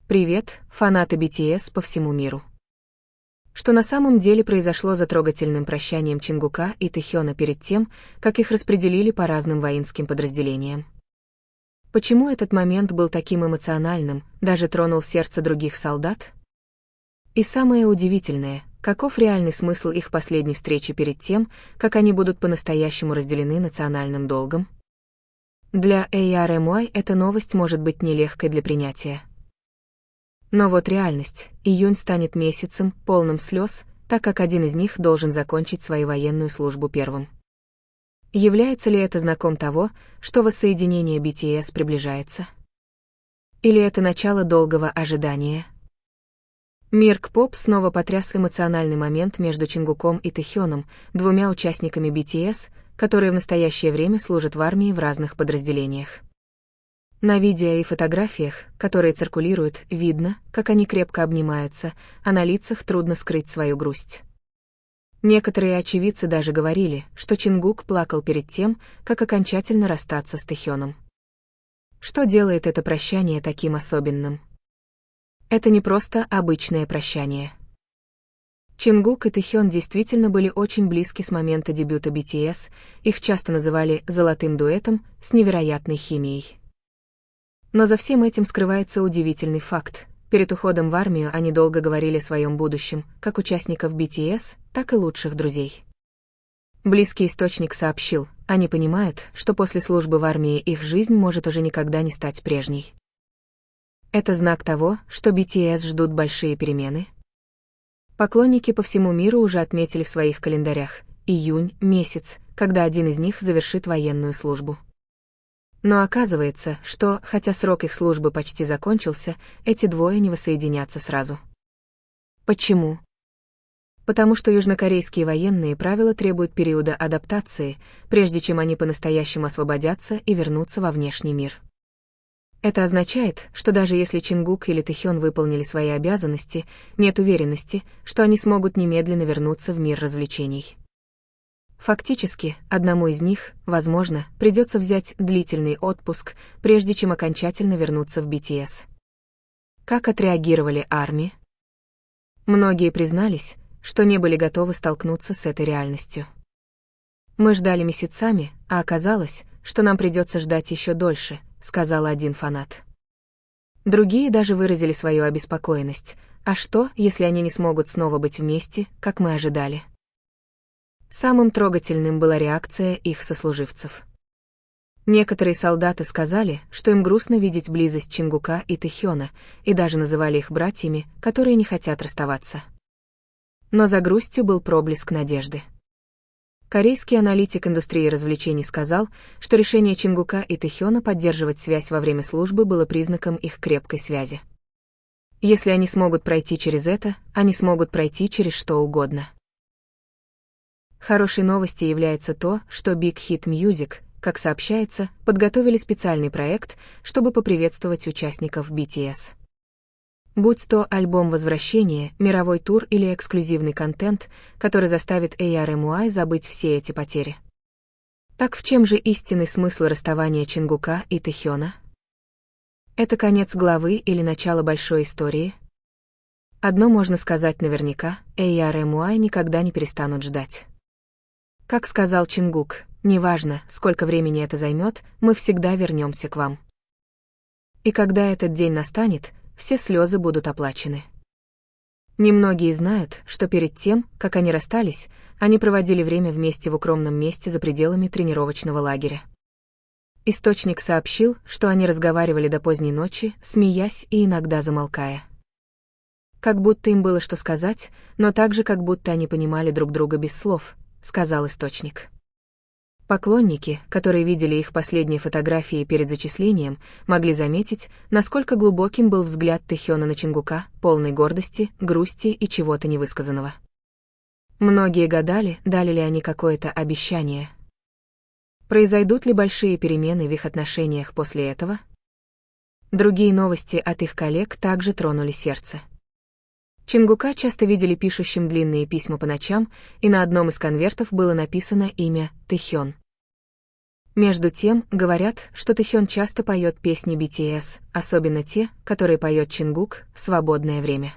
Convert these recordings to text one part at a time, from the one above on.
Привет, фанаты BTS по всему миру. Что на самом деле произошло за трогательным прощанием Чингука и Тэхёна перед тем, как их распределили по разным воинским подразделениям? Почему этот момент был таким эмоциональным, даже тронул сердце других солдат? И самое удивительное, каков реальный смысл их последней встречи перед тем, как они будут по-настоящему разделены национальным долгом? Для ARMY эта новость может быть нелегкой для принятия. Но вот реальность. Июнь станет месяцем, полным слез, так как один из них должен закончить свою военную службу первым. Является ли это знаком того, что воссоединение BTS приближается? Или это начало долгого ожидания? Мир К-поп снова потряс эмоциональный момент между Чингуком и Тэхёном, двумя участниками BTS, которые в настоящее время служат в армии в разных подразделениях. На видео и фотографиях, которые циркулируют, видно, как они крепко обнимаются, а на лицах трудно скрыть свою грусть. Некоторые очевидцы даже говорили, что Чингук плакал перед тем, как окончательно расстаться с Тэхёном. Что делает это прощание таким особенным? Это не просто обычное прощание. Чингук и Тэхён действительно были очень близки с момента дебюта BTS, их часто называли «золотым дуэтом» с невероятной химией. Но за всем этим скрывается удивительный факт. Перед уходом в армию они долго говорили о своем будущем, как участников BTS, так и лучших друзей. Близкий источник сообщил, они понимают, что после службы в армии их жизнь может уже никогда не стать прежней. Это знак того, что BTS ждут большие перемены. Поклонники по всему миру уже отметили в своих календарях июнь, месяц, когда один из них завершит военную службу. Но оказывается, что, хотя срок их службы почти закончился, эти двое не воссоединятся сразу. Почему? Потому что южнокорейские военные правила требуют периода адаптации, прежде чем они по-настоящему освободятся и вернутся во внешний мир. Это означает, что даже если Чингук или Тэхён выполнили свои обязанности, нет уверенности, что они смогут немедленно вернуться в мир развлечений. Фактически, одному из них, возможно, придется взять длительный отпуск, прежде чем окончательно вернуться в BTS. Как отреагировали армии? Многие признались, что не были готовы столкнуться с этой реальностью. «Мы ждали месяцами, а оказалось, что нам придется ждать еще дольше», — сказал один фанат. Другие даже выразили свою обеспокоенность. А что, если они не смогут снова быть вместе, как мы ожидали? Самым трогательным была реакция их сослуживцев. Некоторые солдаты сказали, что им грустно видеть близость Чингука и Тэхёна, и даже называли их братьями, которые не хотят расставаться. Но за грустью был проблеск надежды. Корейский аналитик индустрии развлечений сказал, что решение Чингука и Тэхёна поддерживать связь во время службы было признаком их крепкой связи. Если они смогут пройти через это, они смогут пройти через что угодно. Хорошей новостью является то, что Big Hit Music, как сообщается, подготовили специальный проект, чтобы поприветствовать участников BTS. Будь то альбом возвращения, мировой тур или эксклюзивный контент, который заставит ARMY забыть все эти потери. Так в чем же истинный смысл расставания Чингука и Тэхёна? Это конец главы или начало большой истории? Одно можно сказать наверняка, ARMY никогда не перестанут ждать. Как сказал Чингук, неважно, сколько времени это займет, мы всегда вернемся к вам. И когда этот день настанет, все слезы будут оплачены. Немногие знают, что перед тем, как они расстались, они проводили время вместе в укромном месте за пределами тренировочного лагеря. Источник сообщил, что они разговаривали до поздней ночи, смеясь и иногда замолкая. Как будто им было что сказать, но также как будто они понимали друг друга без слов, сказал источник. Поклонники, которые видели их последние фотографии перед зачислением, могли заметить, насколько глубоким был взгляд Тэхёна на Чингука, полный гордости, грусти и чего-то невысказанного. Многие гадали, дали ли они какое-то обещание. Произойдут ли большие перемены в их отношениях после этого? Другие новости от их коллег также тронули сердце. Чингука часто видели пишущим длинные письма по ночам, и на одном из конвертов было написано имя Тэхён. Между тем, говорят, что Тэхён часто поет песни BTS, особенно те, которые поет Чингук в свободное время.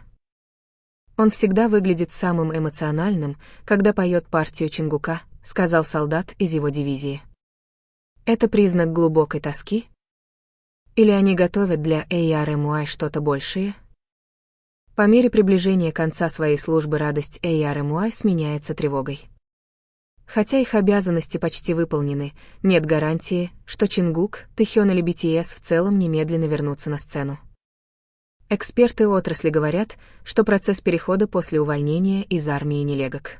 Он всегда выглядит самым эмоциональным, когда поет партию Чингука, сказал солдат из его дивизии. Это признак глубокой тоски? Или они готовят для ARMY что-то большее? По мере приближения конца своей службы радость ARMY сменяется тревогой. Хотя их обязанности почти выполнены, нет гарантии, что Чингук, Тэхён или BTS в целом немедленно вернутся на сцену. Эксперты отрасли говорят, что процесс перехода после увольнения из армии нелегок.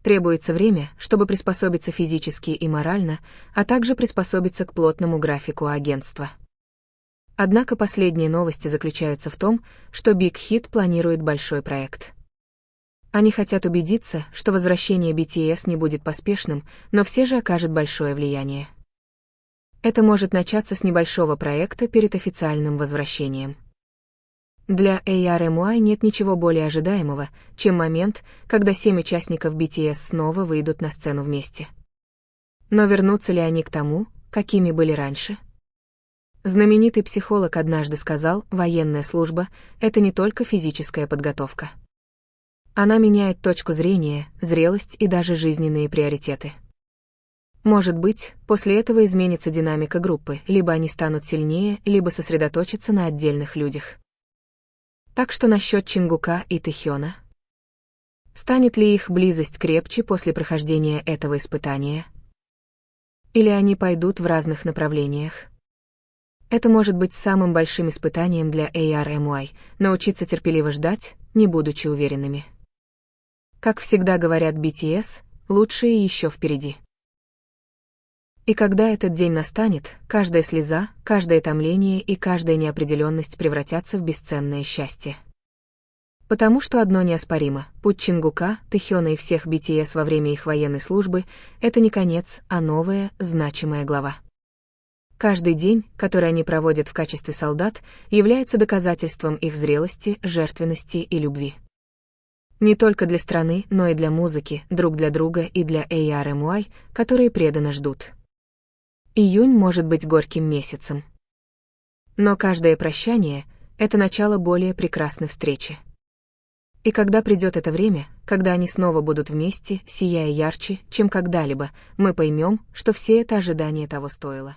Требуется время, чтобы приспособиться физически и морально, а также приспособиться к плотному графику агентства. Однако последние новости заключаются в том, что Big Hit планирует большой проект. Они хотят убедиться, что возвращение BTS не будет поспешным, но все же окажет большое влияние. Это может начаться с небольшого проекта перед официальным возвращением. Для ARMY нет ничего более ожидаемого, чем момент, когда 7 участников BTS снова выйдут на сцену вместе. Но вернутся ли они к тому, какими были раньше? Знаменитый психолог однажды сказал, военная служба — это не только физическая подготовка. Она меняет точку зрения, зрелость и даже жизненные приоритеты. Может быть, после этого изменится динамика группы, либо они станут сильнее, либо сосредоточатся на отдельных людях. Так что насчет Чингука и Тэхёна. Станет ли их близость крепче после прохождения этого испытания? Или они пойдут в разных направлениях? Это может быть самым большим испытанием для ARMY — научиться терпеливо ждать, не будучи уверенными. Как всегда говорят BTS, лучшее еще впереди. И когда этот день настанет, каждая слеза, каждое томление и каждая неопределенность превратятся в бесценное счастье. Потому что одно неоспоримо: путь Чингука, Тэхёна и всех BTS во время их военной службы — это не конец, а новая, значимая глава. Каждый день, который они проводят в качестве солдат, является доказательством их зрелости, жертвенности и любви. Не только для страны, но и для музыки, друг для друга и для ARMY, которые преданно ждут. Июнь может быть горьким месяцем. Но каждое прощание — это начало более прекрасной встречи. И когда придет это время, когда они снова будут вместе, сияя ярче, чем когда-либо, мы поймем, что все это ожидание того стоило.